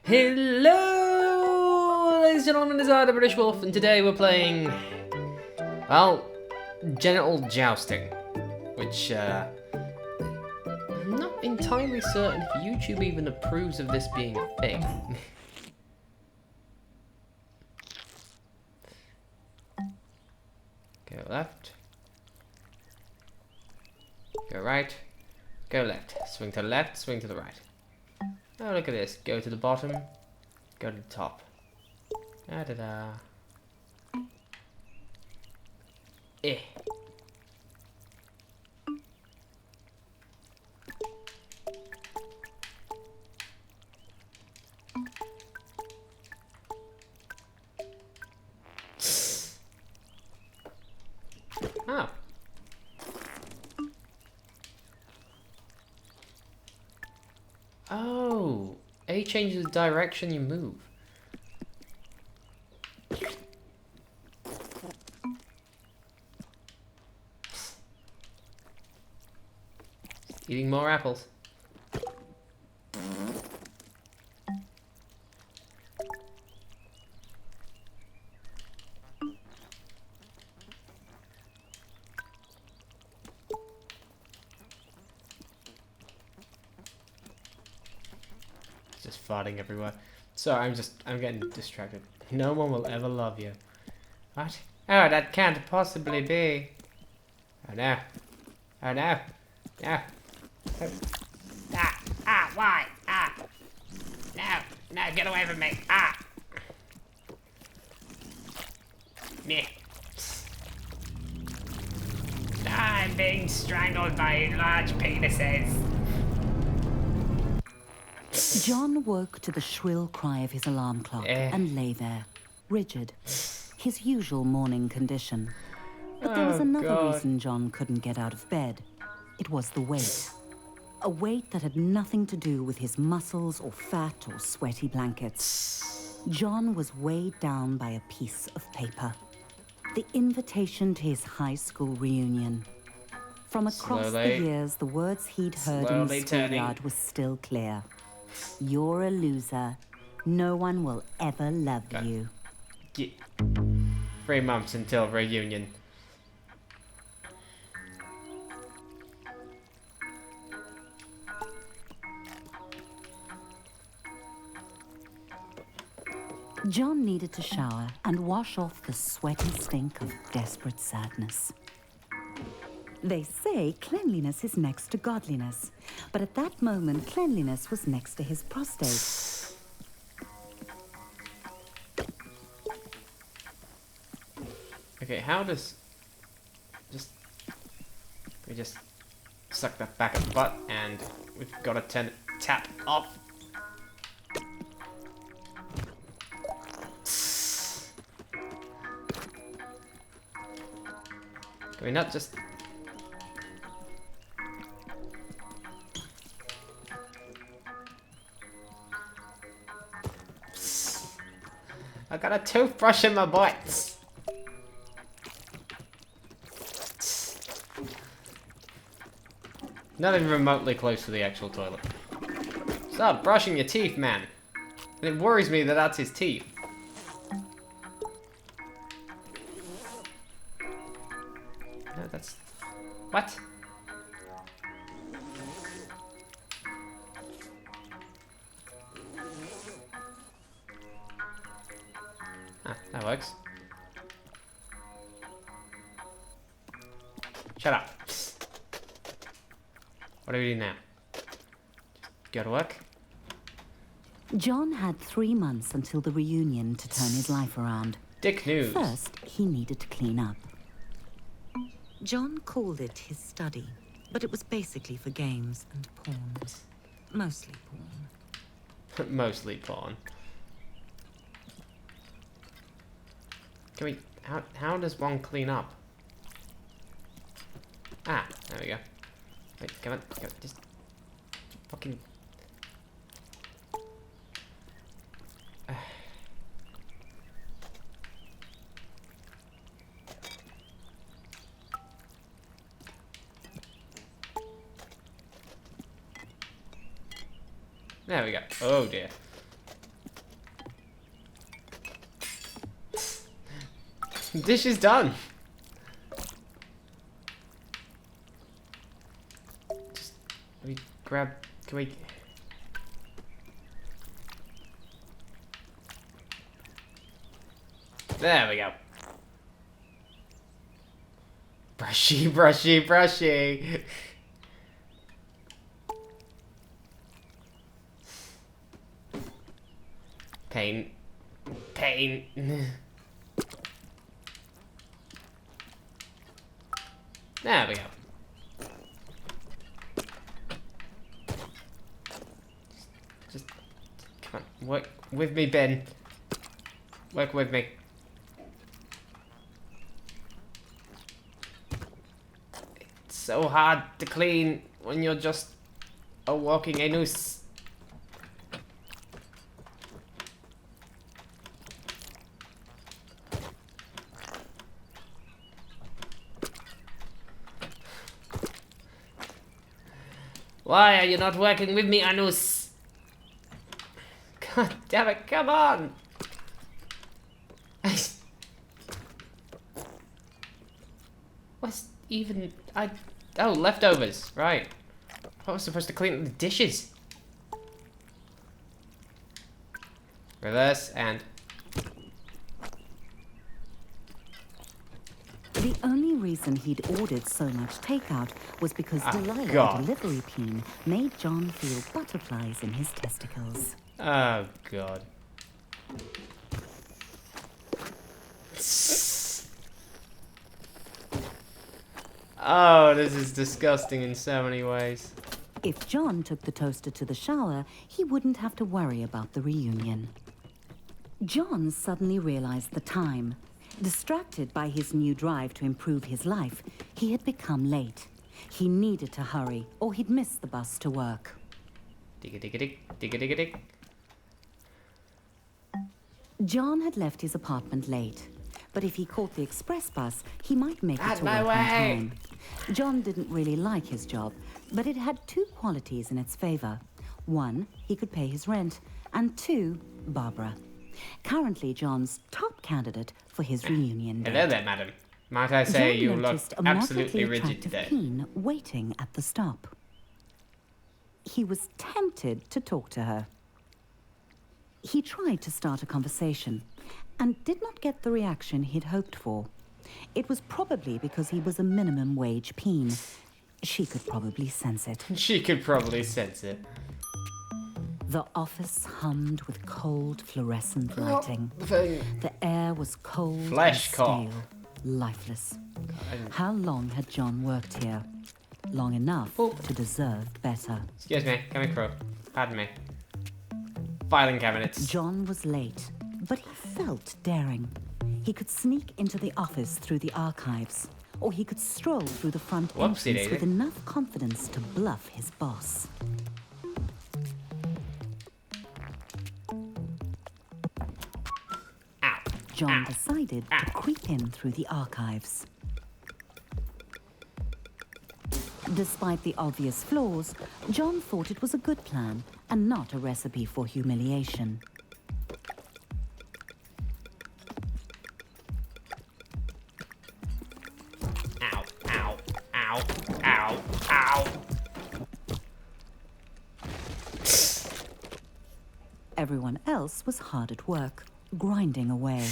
Hello, ladies and gentlemen, this is the British Wolf, and today we're playing, well, Genital Jousting, which, I'm not entirely certain if YouTube even approves of this being a thing. Go left. Go right. Go left. Swing to the left, swing to the right. Oh, look at this. Go to the bottom. Go to the top. Da-da-da. Eh. Oh. Oh. A changes the direction you move. Eating more apples. Just farting everywhere. Sorry, I'm getting distracted. No one will ever love you. What? Oh, that can't possibly be. Oh no. Oh no. No. Oh. Why? No, get away from me. Meh. I'm being strangled by large penises. John woke to the shrill cry of his alarm clock and lay there, rigid, his usual morning condition. But there was another reason John couldn't get out of bed. It was the weight. A weight that had nothing to do with his muscles or fat or sweaty blankets. John was weighed down by a piece of paper. The invitation to his high school reunion. From across the years, the words he'd heard in the schoolyard was still clear. You're a loser. No one will ever love you. 3 months until reunion. John needed to shower and wash off the sweaty stink of desperate sadness. They say cleanliness is next to godliness, but at that moment, cleanliness was next to his prostate. Okay, how does... We just suck that back at the butt, and we've got to tap off. Can we not just... I got a toothbrush in my butt. Not even remotely close to the actual toilet. Stop brushing your teeth, man. And it worries me that that's his teeth. No, that's... What? Ah, that works. Shut up. What do we do now? Go to work? John had 3 months until the reunion to turn his life around. Dick news. First, he needed to clean up. John called it his study, but it was basically for games and porn. Mostly porn. Mostly porn. Can we... How does one clean up? Ah, there we go. Wait, come on, just... Fucking... There we go. Oh dear. Dish is done. Just let me grab. Can we? There we go. Brushy, brushy, brushy. Pain. Pain. There we go. Just come on, work with me, Ben. Work with me. It's so hard to clean when you're just a walking anus. Why are you not working with me, Anus? God damn it, come on! What's even... Oh, leftovers, right. I was supposed to clean up the dishes. Reverse and... The only reason he'd ordered so much takeout was because Delilah, God. the delivery queen, made John feel butterflies in his testicles. Oh, God. Oh, this is disgusting in so many ways. If John took the toaster to the shower, he wouldn't have to worry about the reunion. John suddenly realized the time. Distracted by his new drive to improve his life, he had become late. He needed to hurry, or he'd miss the bus to work. Digga-digga-dig, digga-digga-dig. John had left his apartment late, but if he caught the express bus, he might make it to my work on way. time. John didn't really like his job, but it had two qualities in its favor. One, he could pay his rent, and two, Barbara. Currently John's top candidate for his reunion date. Hello there, madam. Might I say John you look noticed a absolutely moderately rigid attractive today. teen waiting at the stop. He was tempted to talk to her. He tried to start a conversation and did not get the reaction he'd hoped for. It was probably because he was a minimum wage peen. She could probably sense it. She could probably sense it. The office hummed with cold fluorescent lighting. Thing. The air was cold Flesh and cop. stale, lifeless. How long had John worked here? Long enough to deserve better. Excuse me, coming through. Pardon me. Filing cabinets. John was late, but he felt daring. He could sneak into the office through the archives, or he could stroll through the front Whoopsie entrance daisy. with enough confidence to bluff his boss. Ow. John Ow. decided Ow. to creep in through the archives. Despite the obvious flaws, John thought it was a good plan and not a recipe for humiliation. Ow. Ow. Ow. Ow. Ow. Everyone else was hard at work, grinding away.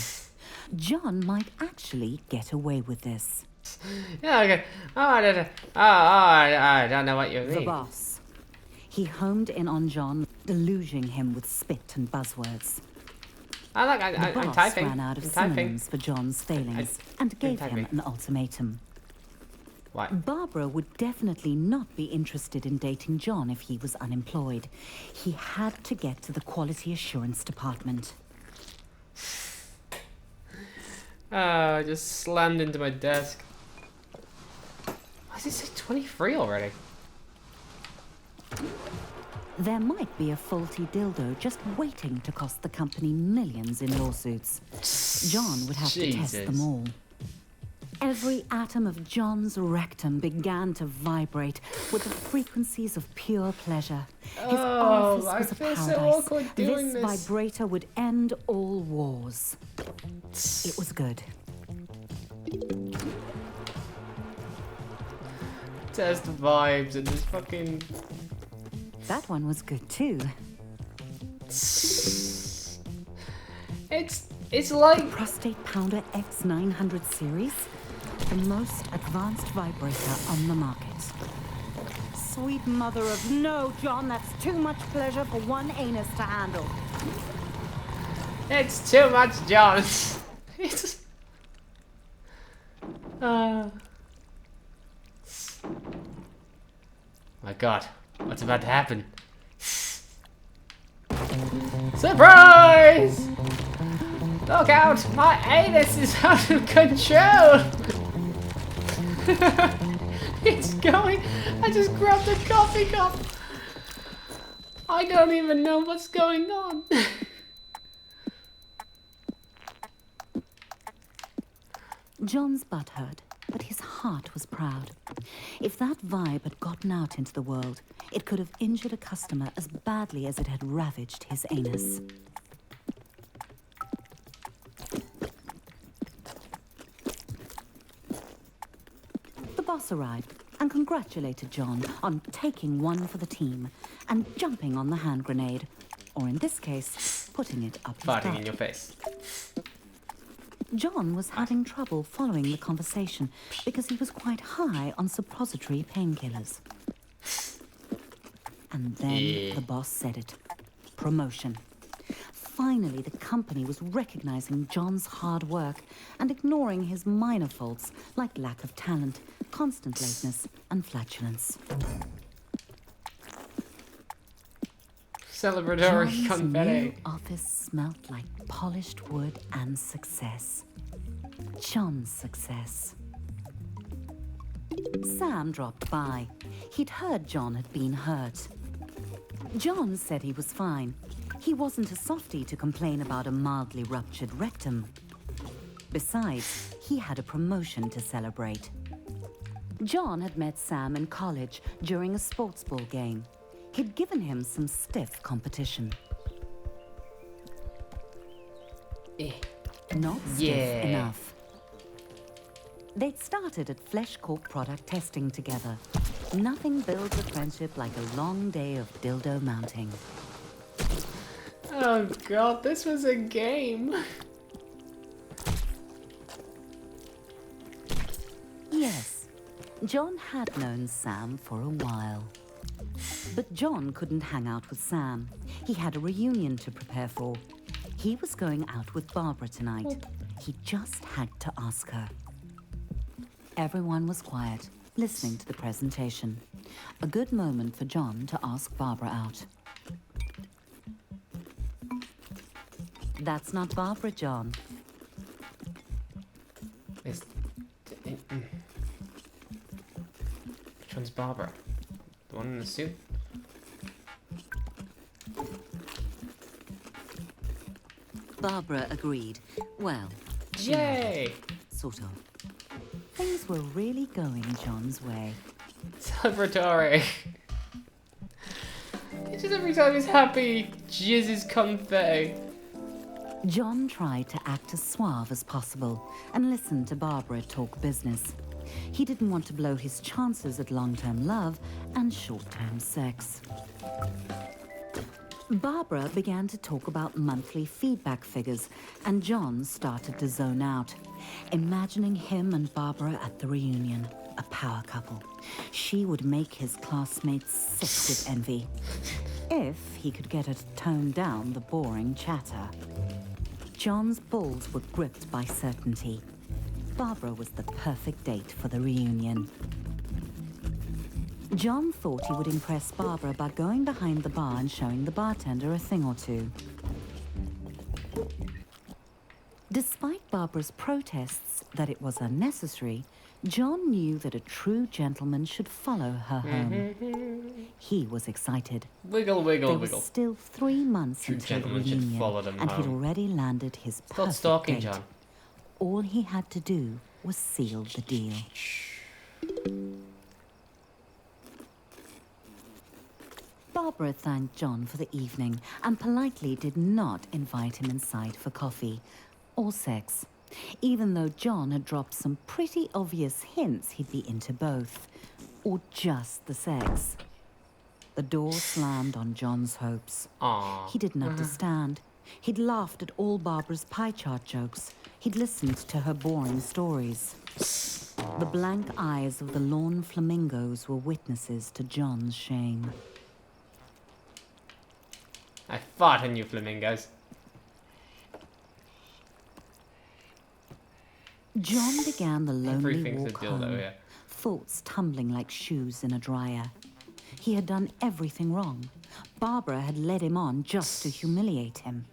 John might actually get away with this. Yeah, okay. I don't know what you The mean. boss. He homed in on John, deluging him with spit and buzzwords. Oh, look, The I'm boss typing. ran out of I'm typing. synonyms for John's failings and gave him typing. an ultimatum. What? Barbara would definitely not be interested in dating John if he was unemployed. He had to get to the quality assurance department. Oh, I just slammed into my desk. Why does it say 23 already? There might be a faulty dildo just waiting to cost the company millions in lawsuits. John would have to test Jesus. them all. Every atom of John's rectum began to vibrate with the frequencies of pure pleasure. His Oh, office I was a feel so paradise. awkward doing This this. vibrator would end all wars. It was good. Test vibes and this fucking... That one was good too. It's like... Prostate Pounder X900 series, the most advanced vibrator on the market. Sweet mother of no, John, that's too much pleasure for one anus to handle. It's too much, John. It's... My God, what's about to happen? Surprise! Look out, my anus is out of control! It's going. I just grabbed a coffee cup. I don't even know what's going on. John's butt hurt, but his heart was proud. If that vibe had gotten out into the world, it could have injured a customer as badly as it had ravaged his anus. The boss arrived and congratulated John on taking one for the team and jumping on the hand grenade, or in this case, putting it up his Farting butt. in your face. John was having trouble following the conversation because he was quite high on suppository painkillers. And then the boss said it. Promotion. Finally, the company was recognizing John's hard work and ignoring his minor faults like lack of talent, constant lateness, and flatulence. Celebratory John's confetti. new office smelled like polished wood and success. John's success. Sam dropped by. He'd heard John had been hurt. John said he was fine. He wasn't a softie to complain about a mildly ruptured rectum. Besides, he had a promotion to celebrate. John had met Sam in college during a sports ball game. He'd given him some stiff competition. Not stiff enough. They'd started at Flesh Corp product testing together. Nothing builds a friendship like a long day of dildo mounting. Oh God, this was a game. Yes, John had known Sam for a while. But John couldn't hang out with Sam. He had a reunion to prepare for. He was going out with Barbara tonight. He just had to ask her. Everyone was quiet, listening to the presentation. A good moment for John to ask Barbara out. That's not Barbara, John. Which one's Barbara? The one in the suit? Barbara agreed. Well, Yay! sort of. Things were really going John's way. Celebratory. It's just every time he's happy, jizzes confetti. John tried to act as suave as possible and listen to Barbara talk business. He didn't want to blow his chances at long-term love and short-term sex. Barbara began to talk about monthly feedback figures, and John started to zone out, imagining him and Barbara at the reunion, a power couple. She would make his classmates sick with envy, if he could get her to tone down the boring chatter. John's balls were gripped by certainty. Barbara was the perfect date for the reunion. John thought he would impress Barbara by going behind the bar and showing the bartender a thing or two. Despite Barbara's protests that it was unnecessary, John knew that a true gentleman should follow her home. He was excited. Wiggle, wiggle, There wiggle. was still 3 months True until the gentleman should reunion, follow them and he'd home. already landed his Stop perfect stalking, date. John. All he had to do was seal the deal. Barbara thanked John for the evening and politely did not invite him inside for coffee or sex. even though John had dropped some pretty obvious hints he'd be into both, or just the sex. The door slammed on John's hopes. Aww. He didn't understand. He'd laughed at all Barbara's pie chart jokes. He'd listened to her boring stories. The blank eyes of the lawn flamingos were witnesses to John's shame. I fought on you flamingos. John began the lonely Everything's walk a dildo home, here. thoughts tumbling like shoes in a dryer. He had done everything wrong. Barbara had led him on just to humiliate him.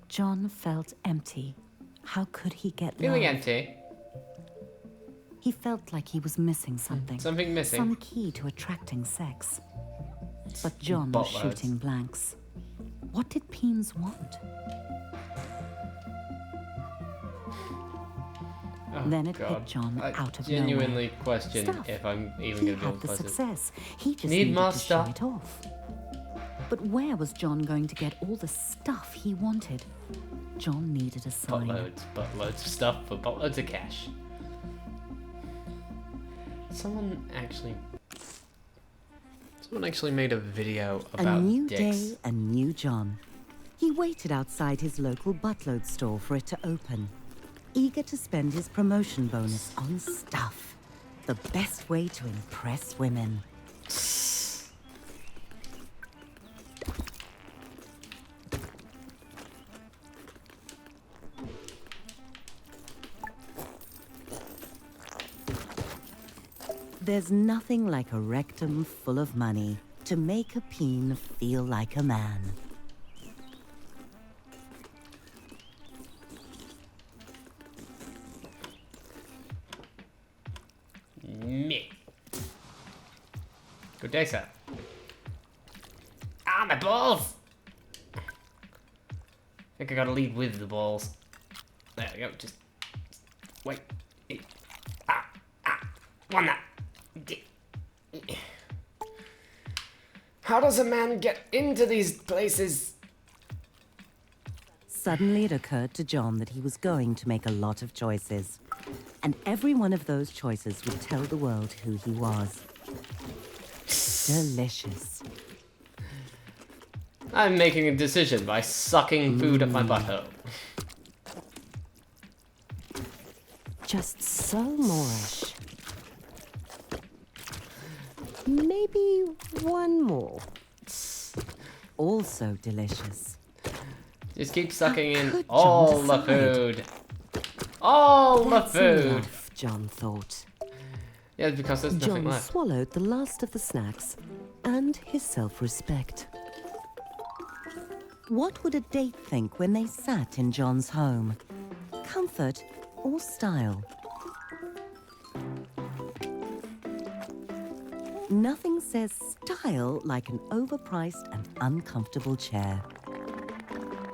John felt empty. How could he get Feeling love? empty. He felt like he was missing something. Something missing. Some key to attracting sex. But John was Buttloads. shooting blanks. What did Peens want? Oh, Then it God. hit John I out of genuinely nowhere. question Stuff. if I'm even He going to be able had to the close it. success. He just Need needed more to stuff. show it off. But where was John going to get all the stuff he wanted? John needed a sign. Buttloads of stuff for buttloads of cash. Someone actually made a video about A new dicks. day, a new John. He waited outside his local buttload store for it to open, eager to spend his promotion bonus on stuff. The best way to impress women. There's nothing like a rectum full of money to make a peen feel like a man. Me. Good day, sir. Ah, my balls! I think I gotta lead with the balls. There we go. Just wait. One that. How does a man get into these places? Suddenly it occurred to John that he was going to make a lot of choices. And every one of those choices would tell the world who he was. Delicious. I'm making a decision by sucking food up my butthole. Just so Moorish. Maybe one more. Also delicious. Just keep sucking in could all John the decide? food. All That's the food. enough, John thought. Yeah, because there's nothing John left. swallowed the last of the snacks and his self-respect. What would a date think when they sat in John's home? Comfort or style? Nothing says style like an overpriced and uncomfortable chair.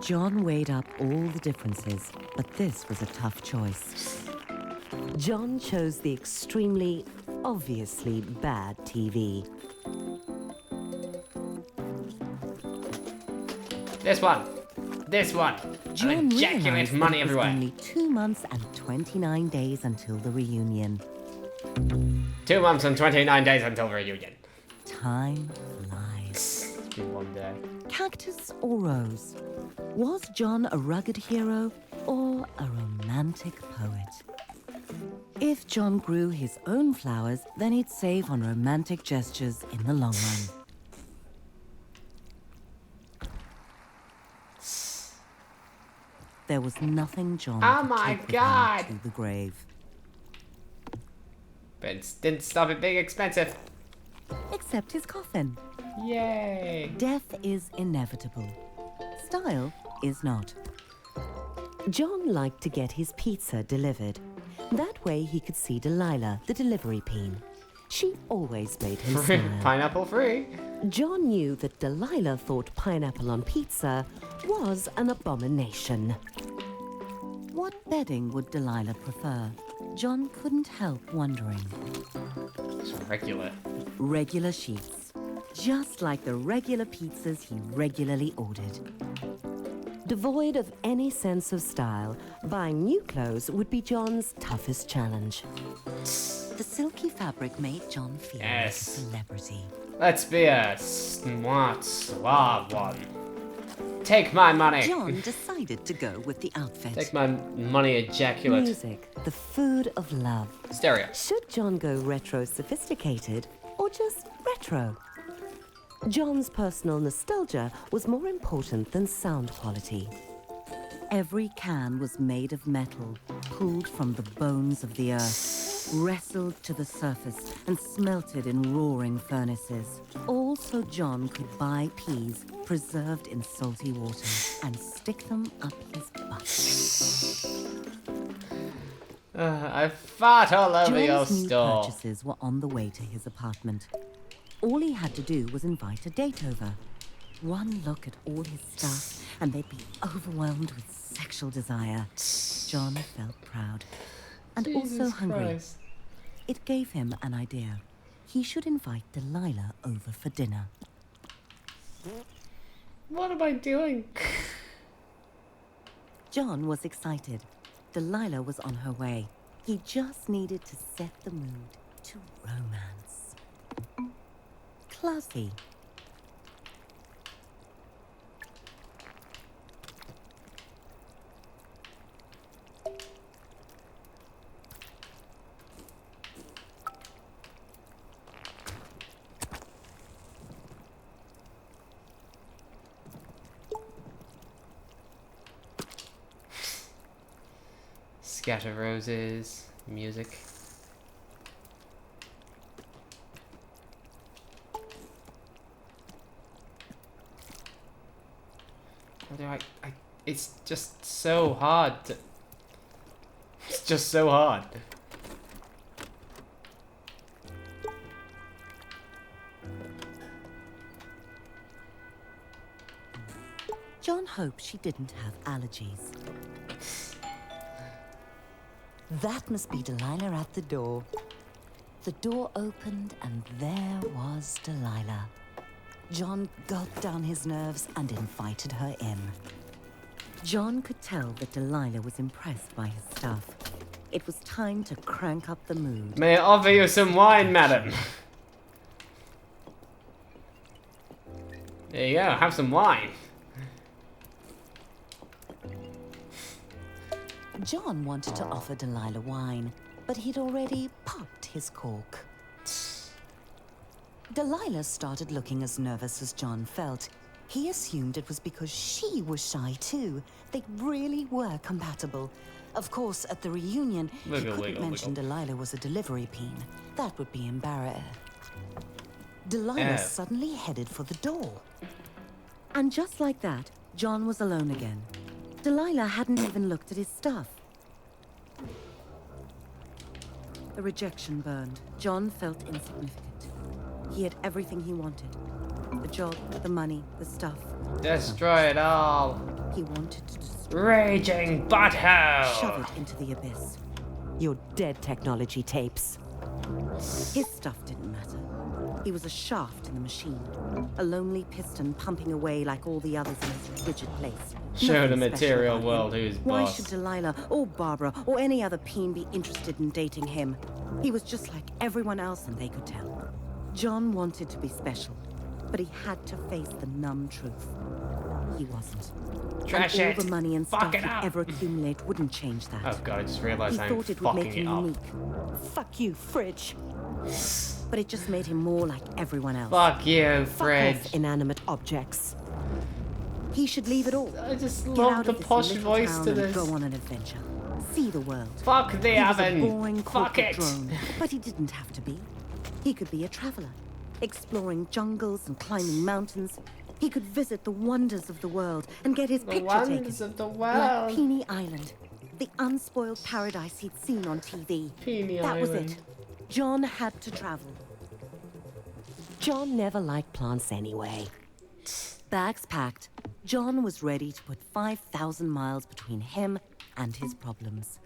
John weighed up all the differences, but this was a tough choice. John chose the extremely, obviously bad TV. This one. This one. John I'll ejaculate realized money that it was everywhere. only 2 months and 29 days until the reunion. 2 months and 29 days until reunion. Time flies. It's been one day. Cactus or rose? Was John a rugged hero or a romantic poet? If John grew his own flowers, then he'd save on romantic gestures in the long run. There was nothing John Oh could my take with him God. to the grave. But it didn't stop it being expensive. Except his coffin. Yay. Death is inevitable. Style is not. John liked to get his pizza delivered. That way he could see Delilah, the delivery peen. She always made him smile. Pineapple free. John knew that Delilah thought pineapple on pizza was an abomination. What bedding would Delilah prefer? John couldn't help wondering. It's regular. Regular sheets. Just like the regular pizzas he regularly ordered. Devoid of any sense of style, buying new clothes would be John's toughest challenge. The silky fabric made John feel like a Yes. celebrity. Let's be a smart, suave one. Take my money. John decided to go with the outfit. Take my money, ejaculate. Music, the food of love. Stereo. Should John go retro sophisticated or just retro? John's personal nostalgia was more important than sound quality. Every can was made of metal, pulled from the bones of the earth, wrestled to the surface, and smelted in roaring furnaces. All so John could buy peas preserved in salty water and stick them up his butt. I fart all over your John's new store. purchases were on the way to his apartment. All he had to do was invite a date over. One look at all his stuff, and they'd be overwhelmed with sexual desire. John felt proud and also hungry. Christ. It gave him an idea. He should invite Delilah over for dinner. What am I doing? John was excited. Delilah was on her way. He just needed to set the mood to romance. Classy. Scatter roses, music. It's just so hard to... It's just so hard. John hoped she didn't have allergies. That must be Delilah at the door. The door opened and there was Delilah. John gulped down his nerves and invited her in. John could tell that Delilah was impressed by his stuff. It was time to crank up the mood. May I offer you some wine, madam? There you go, have some wine. John wanted to offer Delilah wine, but he'd already popped his cork. Delilah started looking as nervous as John felt. He assumed it was because she was shy too. They really were compatible. Of course, at the reunion, he couldn't mention Delilah was a delivery peen. That would be embarrassing. Delilah suddenly headed for the door. And just like that, John was alone again. Delilah hadn't even looked at his stuff. The rejection burned. John felt insignificant. He had everything he wanted. The job, the money, the stuff. Destroy it all. He wanted to destroy Raging butthole. shove it into the abyss. Your dead technology tapes. His stuff didn't matter. He was a shaft in the machine. A lonely piston pumping away like all the others in his rigid place. Show the Nothing special material about world him. who's Why boss. should Delilah or Barbara or any other peen be interested in dating him? He was just like everyone else and they could tell. John wanted to be special, but he had to face the numb truth. He wasn't. Trash and all it. the money and Fuck stuff it he'd up. ever accumulate wouldn't change that. Oh god, I just realized He I'm thought it would make fucking it him up. unique. Fuck you, fridge. But it just made him more like everyone else. Fuck you, Fuck Fred. off, inanimate objects. He should leave it all. I just Get love out the of this posh little voice town to and this. go on an adventure. See the world. Fuck the He was a oven. boring Fuck corporate it. drone, but he didn't have to be. He could be a traveler, exploring jungles and climbing mountains. He could visit the wonders of the world and get his The picture wonders taken. of the Like world. Peony Island, the unspoiled paradise he'd seen on TV. Peony That was Island. it. John had to travel. John never liked plants anyway. Bags packed, John was ready to put 5,000 miles between him and his problems.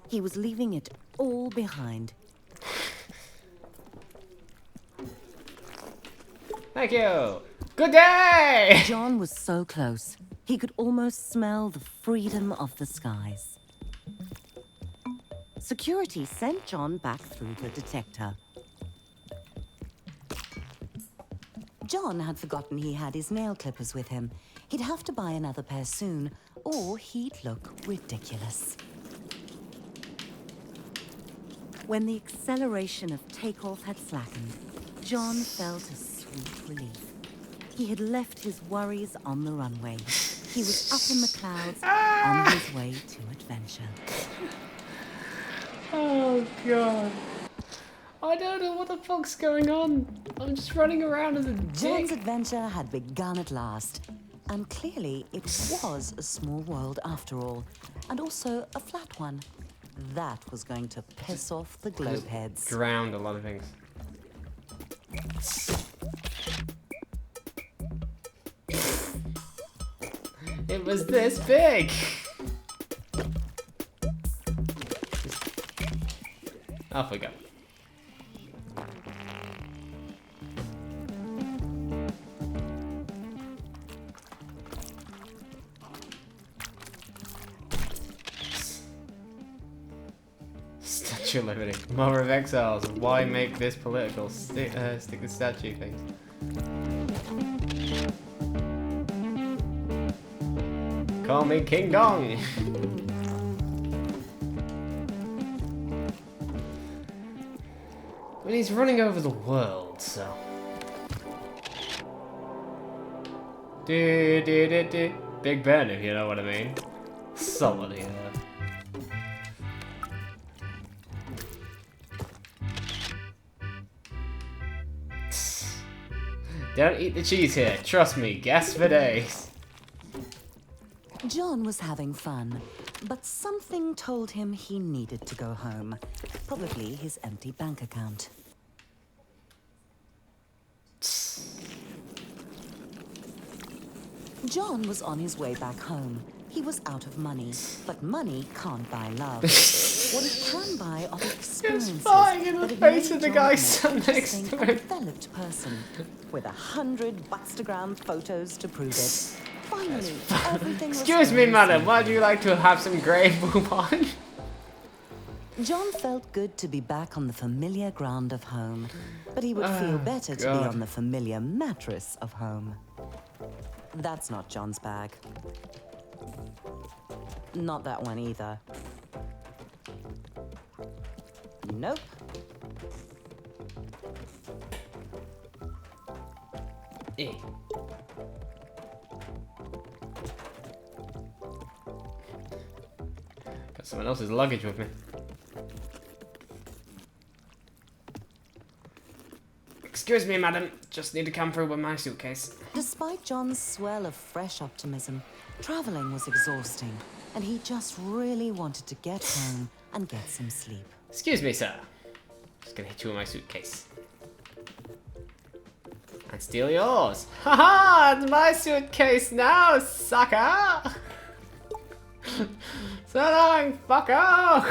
He was leaving it all behind. Thank you. Good day. John was so close. He could almost smell the freedom of the skies. Security sent John back through the detector. John had forgotten he had his nail clippers with him. He'd have to buy another pair soon, or he'd look ridiculous. When the acceleration of takeoff had slackened, John felt a sweet relief. He had left his worries on the runway. He was up in the clouds, on his way to adventure. Oh god. I don't know what the fuck's going on. I'm just running around as a John's dick. adventure had begun at last. And clearly it was a small world after all. And also a flat one. That was going to piss off the globe heads. Drowned a lot of things. It was this big. Off we go. Statue of Liberty. Mother of Exiles. Why make this political? Stick the statue things. Call me King Dong. I mean, he's running over the world, so. Big Ben, if you know what I mean. Somebody. Don't eat the cheese here. Trust me, gas for days. John was having fun, but something told him he needed to go home. Probably his empty bank account. John was on his way back home. He was out of money, but money can't buy love. What it can buy are experiences flying in the that face made of the John guy a sat more next interesting to and him. developed person, with 100 Buckstagram photos to prove it. Finally, everything was Excuse me, going madam. smoothly. Would you like to have some grey boob on? John felt good to be back on the familiar ground of home, but he would feel better to be God. on the familiar mattress of home. That's not John's bag. Not that one either. Nope. Eh. Got someone else's luggage with me. Excuse me, madam. Just need to come through with my suitcase. Despite John's swell of fresh optimism, traveling was exhausting, and he just really wanted to get home and get some sleep. Excuse me, sir. Just gonna hit you with my suitcase. And steal yours. Haha! It's my suitcase now, sucker! So long, fucker!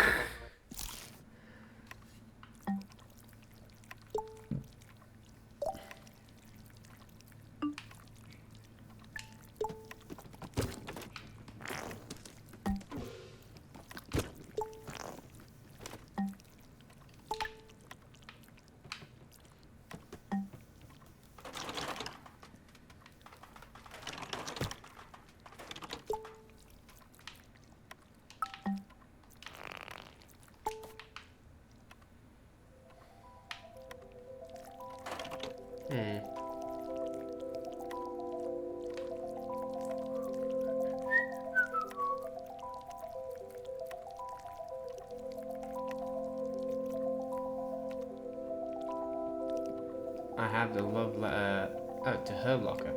I have the love letter out to her locker.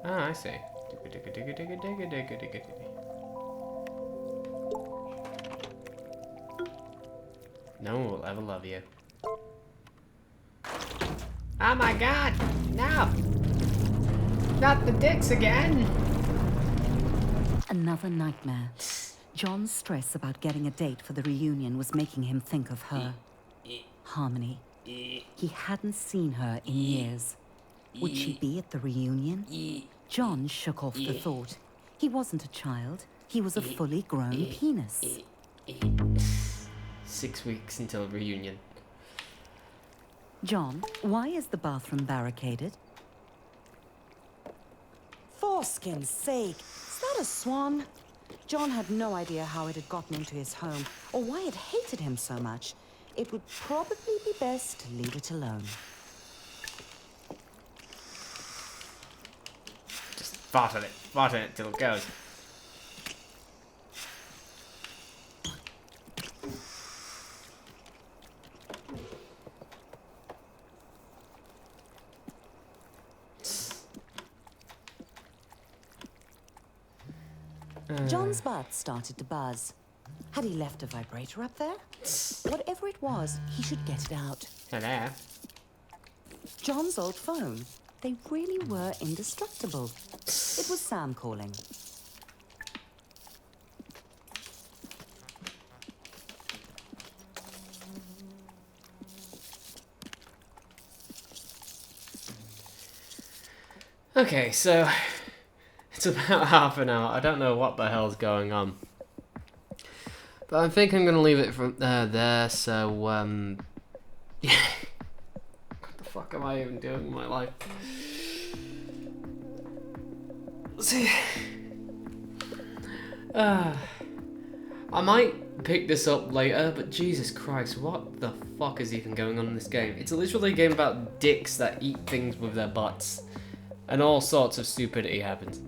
Ah, I see. No one will ever love you. Oh my god! No! Not the dicks again! Another nightmare. John's stress about getting a date for the reunion was making him think of her. Harmony. He hadn't seen her in years. Would she be at the reunion? John shook off the thought. He wasn't a child. He was a fully grown penis. 6 weeks until reunion. John, why is the bathroom barricaded? Foreskin's sake, is that a swan? John had no idea how it had gotten into his home, or why it hated him so much. It would probably be best to leave it alone. Just fart on it till it goes. John's butt started to buzz. Had he left a vibrator up there? Whatever it was, he should get it out. Hello. John's old phone. They really were indestructible. It was Sam calling. Okay, so it's about half an hour. I don't know what the hell's going on. But I think I'm going to leave it from there, so, yeah. What the fuck am I even doing in my life? See, I might pick this up later, but Jesus Christ, what the fuck is even going on in this game? It's literally a game about dicks that eat things with their butts, and all sorts of stupidity happens.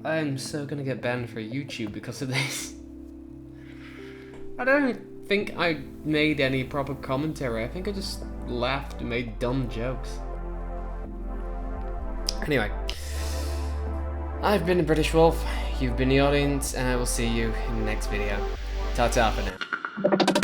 I'm so gonna get banned for YouTube because of this. I don't think I made any proper commentary. I think I just laughed and made dumb jokes. Anyway, I've been the British Wolf, you've been the audience, and I will see you in the next video. Ta-ta for now.